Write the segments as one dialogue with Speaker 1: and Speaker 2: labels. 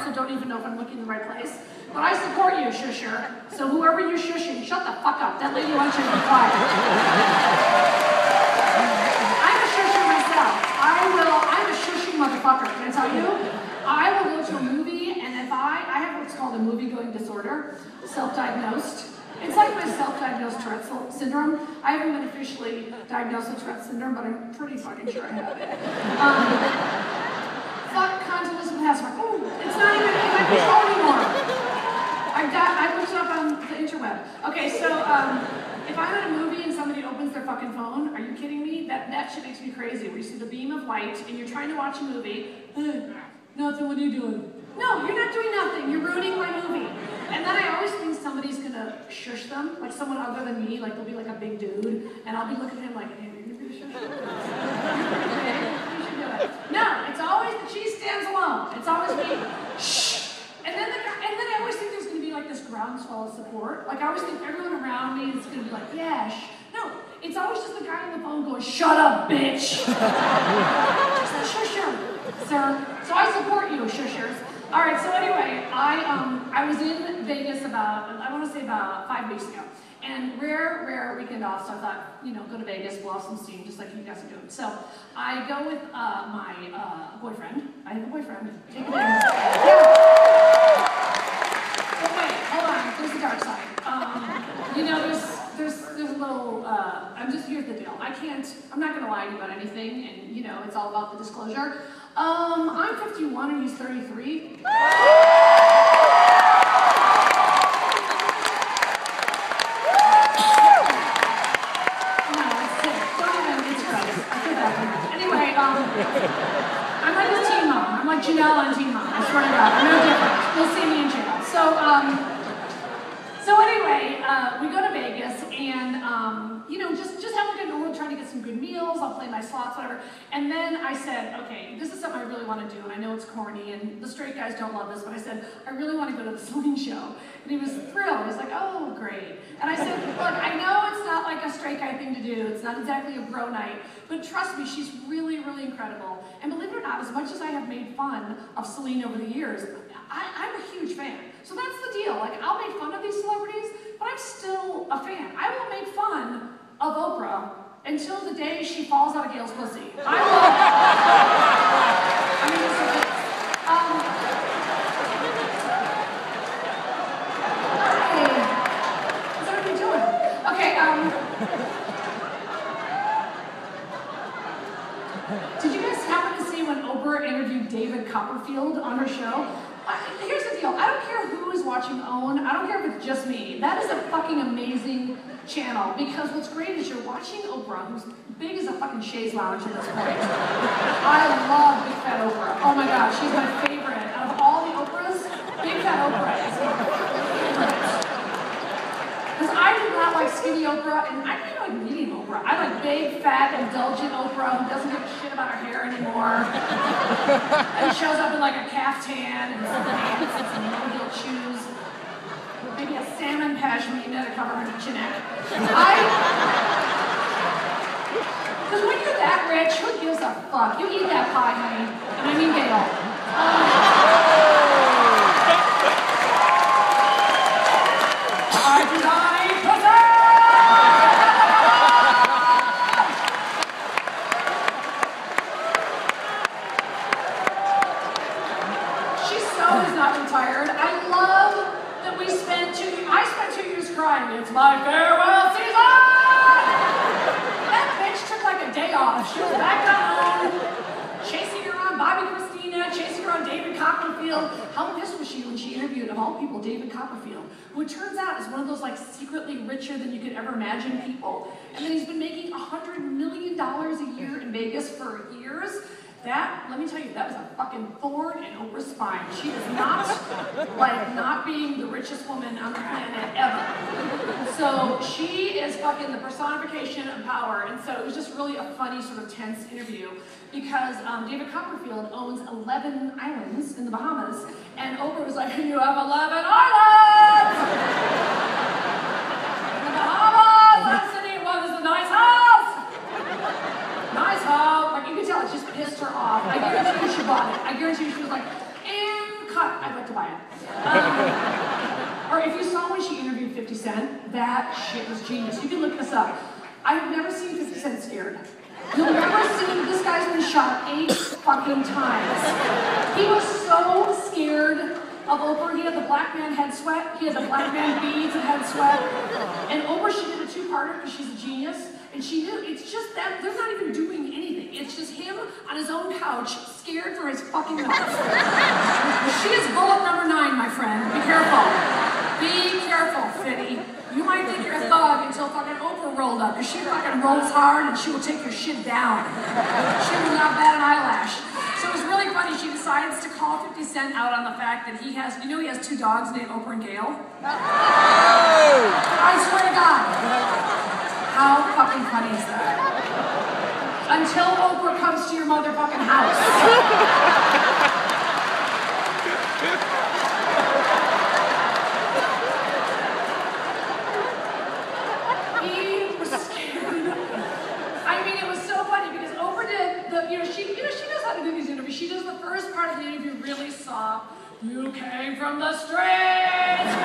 Speaker 1: also don't even know if I'm looking in the right place. But I support you, shusher. So whoever you're shushing, shut the fuck up. That lady wants you to be quiet. I'm a shusher myself. I'm a shushing motherfucker, can I tell you? I will go to a movie, and if I have what's called a movie-going disorder, self-diagnosed. It's like my self-diagnosed Tourette syndrome. I haven't been officially diagnosed with Tourette syndrome, but I'm pretty fucking sure I have it. Fuck cunt Elizabeth Hessler. Oh, it's not even in my control anymore. I looked it up on the interweb. Okay, so if I'm at a movie and somebody opens their fucking phone, are you kidding me? That shit makes me crazy. Where you see the beam of light and you're trying to watch a movie. Nothing, what are you doing? No, you're not doing nothing. You're ruining my movie. And then I always think somebody's gonna shush them, like someone other than me, like they'll be like a big dude, and I'll be looking at him like, hey, are you gonna shush them? You should do it. No, it's always the cheese stands alone. It's always me. Shh. And then I always think there's gonna be like this groundswell of support. Like I always think everyone around me is gonna be like, yeah, no. It's always just the guy on the phone going, shut up, bitch. Just a shusher, sir. So I support you, shushers. All right, so anyway, I was in Vegas I want to say about 5 weeks ago. And rare weekend off, so I thought, go to Vegas, blow off some steam, just like you guys are doing. So I go with my boyfriend. I have a boyfriend. Take it in. Yeah. But wait, hold on, there's the dark side. There's a little, here's the deal. I'm not gonna lie to you about anything, and it's all about the disclosure. I'm 51 and he's 33. No, it's sick. Don't even, it's gross. Anyway, I'm like the teen mom. I'm like Janelle on Teen Mom. I swear to God, I'm no different. You'll see me in jail. So anyway, we go to Vegas and, just have like a normal, trying to get some good meals. I'll play my slots, whatever. And then I said, okay, this is something I really want to do, and I know it's corny, and the straight guys don't love this, but I said, I really want to go to the swing show. And he was thrilled. He's like, oh, great. And I said, look, I know it's not like a straight guy thing to do. It's not exactly a bro night, but trust me, she's really, really incredible. And believe it or not, as much as I have made fun of Celine over the years, I'm a huge fan. So that's the deal. Like, I'll make fun of these celebrities, but I'm still a fan. I will make fun of Oprah until the day she falls out of Gail's pussy. I will. I mean, this is it. Hey, what's everybody doing? Okay, did you guys happen to see when Oprah interviewed David Copperfield on her show? Here's the deal. I don't care who is watching OWN. I don't care if it's just me. That is a fucking amazing channel, because what's great is you're watching Oprah, who's big as a fucking chaise lounge at this point. I love Big Fat Oprah. Oh my God, she's my favorite. Out of all the Oprahs, Big Fat Oprah is my favorite. Because I do not like skinny Oprah, and I don't even like medium Oprah. I like big, fat, indulgent Oprah who doesn't give a shit about her hair anymore. And shows up in like a caftan and some pants and some no-heel shoes. Maybe a salmon pashmina to cover her neck. Because when you're that rich, who gives a fuck? You eat that pie, honey. And I mean Gail. It's my farewell season! That bitch took like a day off. She was back on, chasing her on Bobby Christina, chasing her on David Copperfield. How pissed was she when she interviewed, of all people, David Copperfield, who it turns out is one of those like secretly richer than you could ever imagine people. And then he's been making $100 million a year in Vegas for years. That, let me tell you, that was a fucking thorn in Oprah's spine. She is not, like, not being the richest woman on the planet ever. So she is fucking the personification of power. And so it was just really a funny, sort of tense interview, because David Copperfield owns 11 islands in the Bahamas, and Oprah was like, you have 11 islands! In the Bahamas, I'm sitting, well, this is a nice house! Nice house! Like, you could tell it just pissed her off. I guarantee you she bought it. I guarantee you she was like, and cut, I'd like to buy it. Or if you saw when she interviewed 50 Cent, that shit was genius. You can look this up. I've never seen 50 Cent scared. You'll never see, this guy's been shot 8 fucking times. He was so scared of Oprah. He had the black man head sweat, he had the black man beads and head sweat. And Oprah, she did a 2-parter because she's a genius. And she knew, it's just that, they're not even doing anything. It's just him on his own couch, scared for his fucking life. She is bullet number 9, my friend. Be careful. Be careful, Fitty. You might think you're a thug until fucking Oprah rolled up. Your shit fucking rolls hard and she will take your shit down. She will not bat an eyelash. So it was really funny. She decides to call 50 Cent out on the fact that he has, he has 2 dogs named Oprah and Gail? I swear to God. How fucking funny is that? Until Oprah comes to your motherfucking house. He was scared. I mean, it was so funny because Oprah did the, she knows how to do these interviews. She does the first part of the interview really soft. You came from the streets, 50.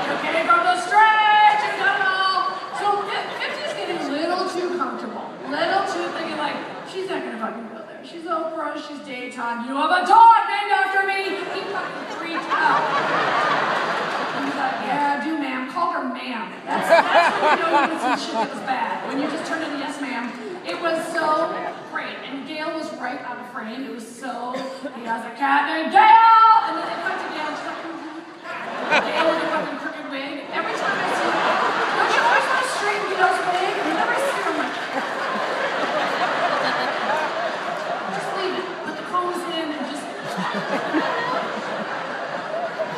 Speaker 1: You came from the streets, you got it all. So 50's getting a little too comfortable. Little too thinking like, she's not gonna fucking go there. She's Oprah, she's daytime. You have a dog named after me. He fucking freaked out. He's like, yeah, do ma'am. Call her ma'am. That's when you know when some shit was bad. When you just turn into yes ma'am. It was so great. And Gail was right out of frame. It was so, he has a cat named Gail! And then they cut to Gail, she's like, Gail with a fucking crooked wig. Every time I see her, don't you always want to straighten Gail's wig? Whenever I see her, I'm like, just leave it. Put the combs in and just...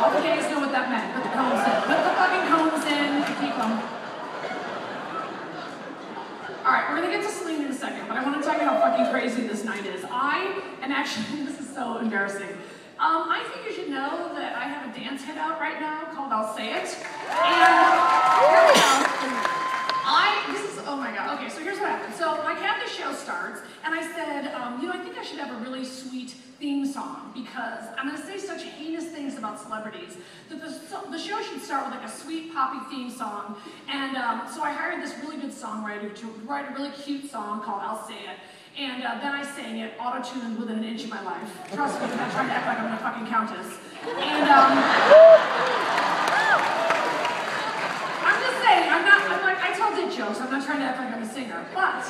Speaker 1: All the gays know what that meant. Put the combs in. Put the fucking combs in and keep them. Alright, we're gonna get to Celine in a second, but I want to tell you how fucking crazy this night is. Actually, this is so embarrassing. I think you should know that I have a dance hit out right now called I'll Say It. And here we go. Oh my God. Okay, so here's what happened. So I had the show starts, and I said, I think I should have a really sweet theme song because I'm going to say such heinous things about celebrities that the show should start with like a sweet poppy theme song. And so I hired this really good songwriter to write a really cute song called I'll Say It. And then I sang it auto-tuned within an inch of my life. Trust me, I'm not trying to act like I'm a fucking countess. And I'm just saying, I tell dick jokes, I'm not trying to act like I'm a singer. But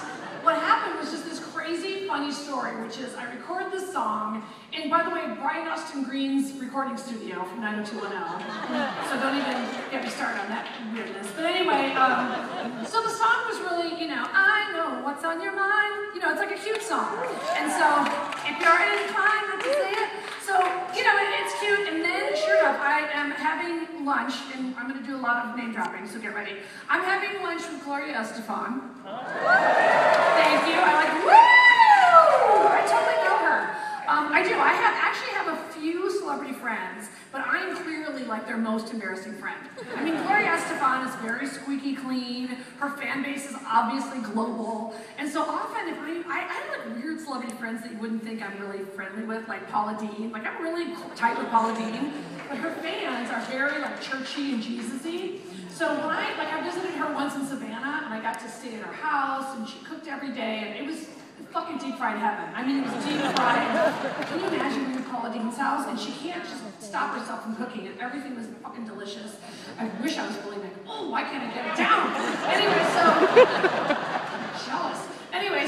Speaker 1: what happened was just this crazy, funny story, which is I record this song, and by the way, Brian Austin Green's recording studio from 90210. So don't even get me started on that weirdness. But anyway, so the song was really, I know what's on your mind. It's like a cute song. And so, if you're inclined not to say it, so, it's cute. And then, sure enough, I am having lunch, and I'm going to do a lot of name dropping, so get ready. I'm having lunch with Gloria Estefan. Thank you. I like, woo! I totally know her. I do. I actually have a few celebrity friends, but I am clearly like their most embarrassing friend. I mean, Gloria Estefan is very squeaky clean. Her fan base is obviously global. And so often, if I have like weird celebrity friends that you wouldn't think I'm really friendly with, like Paula Deen. Like I'm really tight with Paula Deen, but her fans are very like churchy and Jesus-y. So when I visited her once in Savannah, and I got to stay at her house, and she cooked every day, and it was fucking deep fried heaven. I mean, it was deep fried. Can you imagine being at Paula Deen's house, and she can't just stop herself from cooking, and everything was fucking delicious. I wish I was really like, oh, why can't I get it down? Anyway, so jealous. Anyway,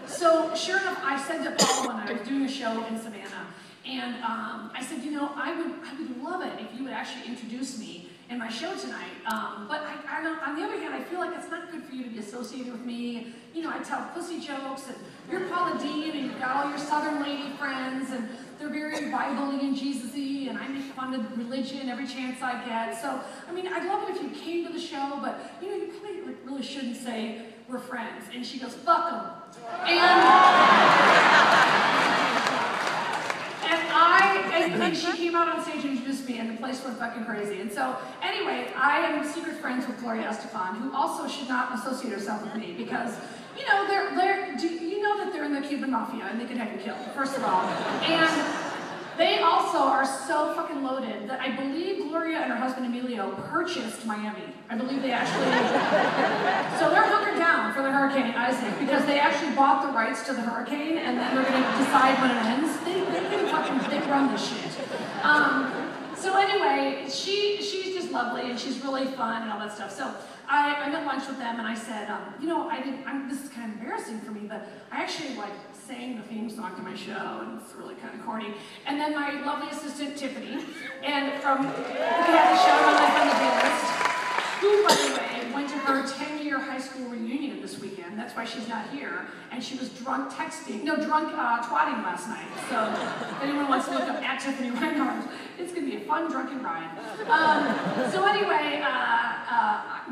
Speaker 1: so sure enough, I said to Paula when I was doing a show in Savannah, and I said, I would love it if you would actually introduce me in my show tonight. But on the other hand, I feel like it's not good for you to be associated with me. I tell pussy jokes, and you're Paula Deen, and you've got all your Southern lady friends, and they're very Bible-y and Jesus-y, and I make fun of religion every chance I get. So, I mean, I'd love it if you came to the show, but, you probably really shouldn't say we're friends. And she goes, fuck them. And she came out on stage and introduced me, and the place went fucking crazy. And so, anyway, I am secret friends with Gloria Estefan, who also should not associate herself with me because, you know that they're in the Cuban mafia and they can have you killed, first of all. And they are so fucking loaded that I believe Gloria and her husband Emilio purchased Miami. I believe they actually, so they're hunkered down for the hurricane, Isaac, because they actually bought the rights to the hurricane and then they're gonna decide when it ends. They run this shit. So anyway, she's just lovely and she's really fun and all that stuff. So I'm at lunch with them and I said, you know, this is kind of embarrassing for me, but I actually like sang the theme song to my show and it's really kind of corny. And then my lovely assistant, Tiffany, and we had the show on the D-List, who, by the way, went to her 10-year high school reunion this weekend. That's why she's not here. And she was drunk twatting last night. So if anyone wants to look up at Tiffany Reinhardt, it's going to be a fun drunken ride. So anyway,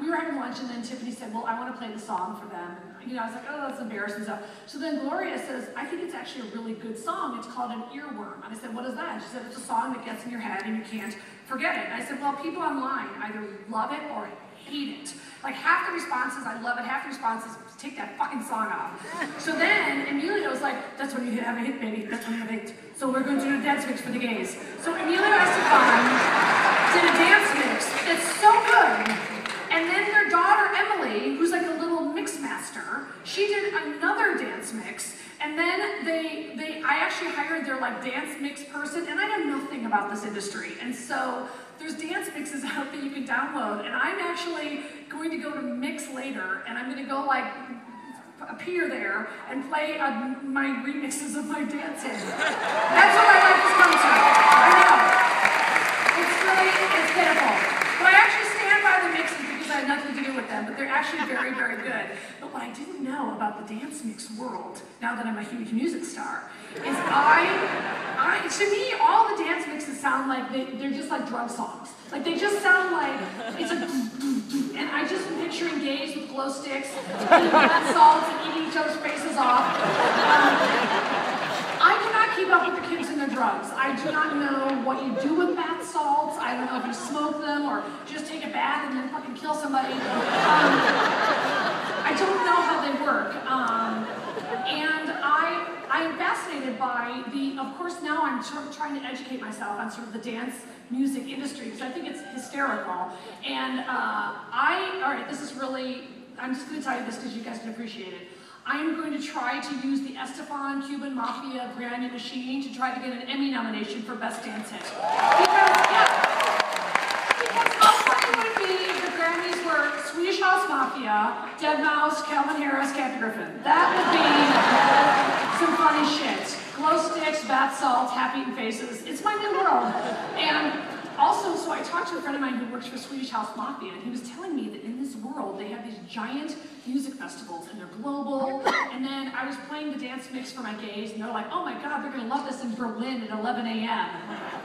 Speaker 1: we were having lunch and then Tiffany said, well, I want to play the song for them. You know, I was like, oh, that's embarrassing stuff. So then Gloria says, I think it's actually a really good song. It's called an earworm. And I said, what is that? She said, it's a song that gets in your head and you can't forget it. And I said, well, people online either love it or hate it. Like half the responses, I love it, half the responses, take that fucking song off. So then Emilio was like, that's when you have a hit, baby, that's when you have a hit. So we're going to do a dance mix for the gays. So Emilio did a dance mix. It's so good. And then their daughter, Emily, who's like a little mix master, she did another dance mix. And then I actually hired their like dance mix person, and I know nothing about this industry. And so there's dance mixes out that you can download, and I'm actually going to go to Mix later, and I'm going to go like appear there and play my remixes of my dances. That's what my life has come to. I know. It's pitiful. But I actually stand by the mixes because I have nothing to do with them, but they're actually very, very good. But what I didn't know about the dance mix world, now that I'm a huge music star, is to me, all the dance mixes sound like they're just like drug songs. Like they just sound like, it's a and I just am picturing gays with glow sticks, eating bath salts and eating each other's faces off. I cannot keep up with the kids and their drugs. I do not know what you do with bath salts. I don't know if you smoke them or just take a bath and then fucking kill somebody. I don't know how they work. And I'm fascinated by of course now I'm sort of trying to educate myself on sort of the dance music industry because I think it's hysterical. And all right, this is really, I'm just going to tell you this because you guys can appreciate it. I am going to try to use the Estefan Cuban Mafia Grammy machine to try to get an Emmy nomination for Best Dance Hit. Because how funny would it be if the Grammys were Swedish House Mafia, Deadmau5, Calvin Harris, Kathy Griffin? That would be some funny shit. Glow sticks, bath salts, half-eaten faces. It's my new world. And also, so I talked to a friend of mine who works for Swedish House Mafia, and he was telling me that in this world they have these giant music festivals, and they're global. And then I was playing the dance mix for my gays, and they're like, oh my god, they're gonna love this in Berlin at 11 a.m.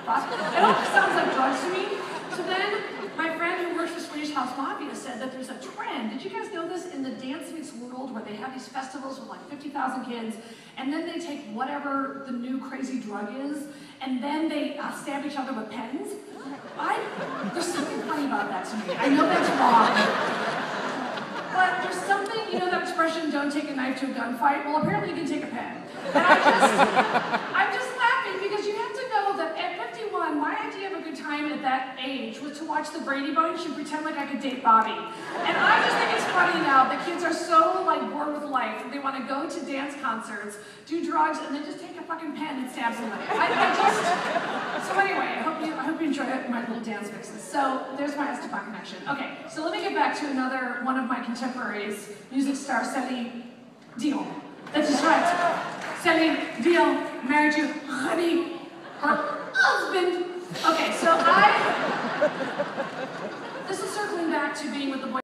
Speaker 1: It all just sounds like drugs to me. So then my friend who works for Swedish House Mafia said that there's a trend. Did you guys know this in the dance mix world where they have these festivals with like 50,000 kids, and then they take whatever the new crazy drug is, and then they stab each other with pens? There's something funny about that to me. I know that's wrong. But there's something, you know that expression, don't take a knife to a gunfight? Well, apparently you can take a pen. And I'm just laughing because you have to know that at 51, my idea of a good time at that age was to watch the Brady Bunch and pretend like I could date Bobby. And I just think it's funny now that kids are so like bored with life that they want to go to dance concerts, do drugs, and then just take a fucking pen and stab somebody. So anyway, I hope you enjoy my little dance mixes. So there's my Estefan connection. Okay, so let me get back to another one of my contemporaries, music star Celine Dion. That's just right. Celine Dion married to Honey, her husband. Okay, so this is circling back to being with the boy.